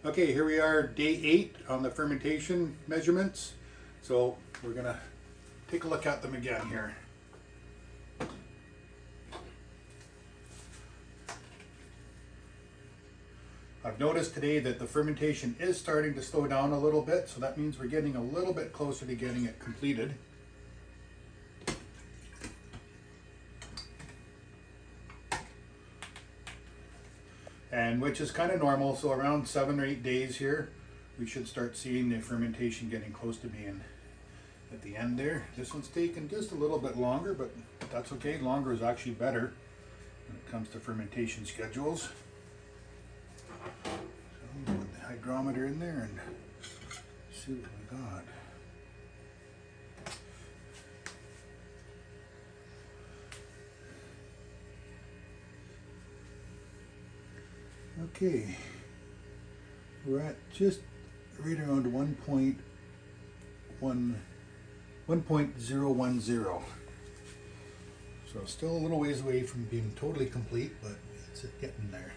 Okay, here we are, day 8 on the fermentation measurements. So we're gonna take a look at them again here. I've noticed today that the fermentation is starting to slow down a little bit, so that means we're getting a little bit closer to getting it completed. And which is kind of normal, so around 7 or 8 days here, we should start seeing the fermentation getting close to being at the end there. This one's taken just a little bit longer, but that's okay. Longer is actually better when it comes to fermentation schedules. So we'll put the hygrometer in there and see what we got. Okay, we're at just right around 1.010. So still a little ways away from being totally complete, but it's getting there.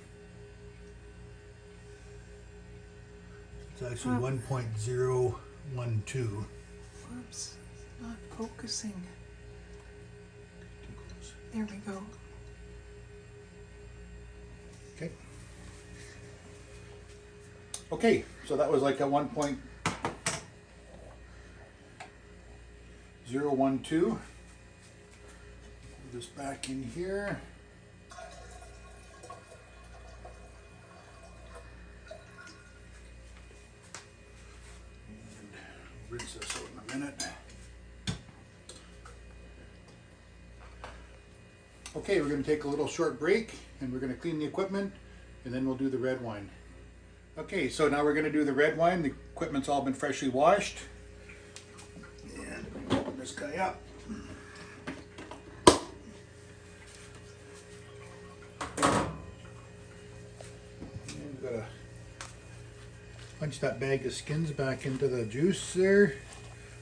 It's actually 1.012. Whoops, not focusing. Too close. There we go. Okay. Okay, so that was like a 1.012. Put this back in here. And rinse this out in a minute. Okay, we're going to take a little short break and we're going to clean the equipment and then we'll do the red wine. Okay, so now we're going to do the red wine. The equipment's all been freshly washed. And open this guy up. And we've got to punch that bag of skins back into the juice there,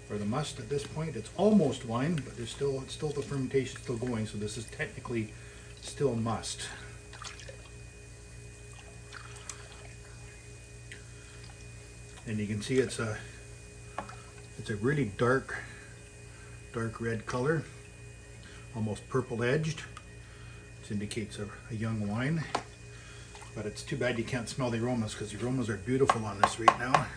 or the must at this point. It's almost wine, but it's still the fermentation still going, so this is technically still must. And you can see it's a really dark red color, almost purple edged, which indicates a young wine. But it's too bad you can't smell the aromas, because the aromas are beautiful on this right now.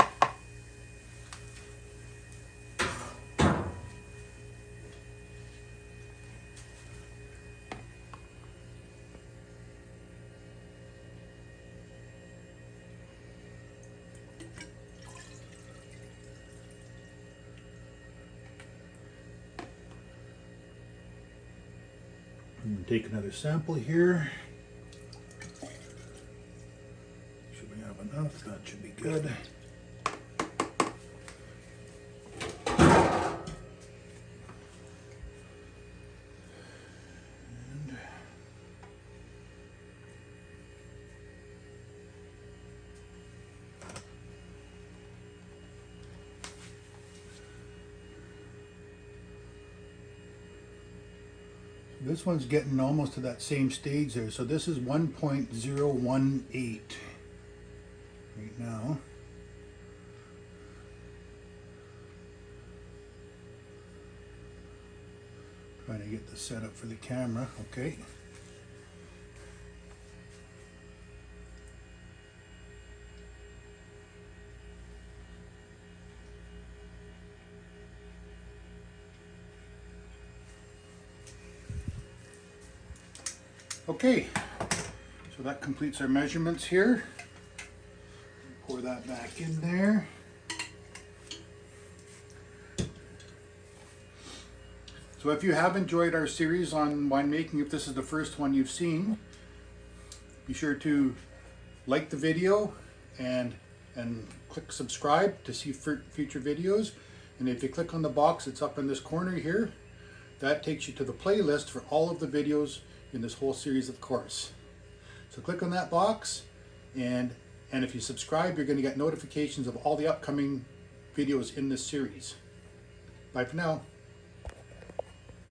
I'm going to take another sample here. Should we have enough? That should be good. And this one's getting almost to that same stage there. So this is 1.018 right now. Trying to get the setup for the camera. Okay. Okay, so that completes our measurements here. Pour that back in there. So if you have enjoyed our series on winemaking, if this is the first one you've seen, be sure to like the video and click subscribe to see future videos. And if you click on the box that's up in this corner here, that takes you to the playlist for all of the videos in this whole series of course. So click on that box, and if you subscribe, you're going to get notifications of all the upcoming videos in this series. Bye for now.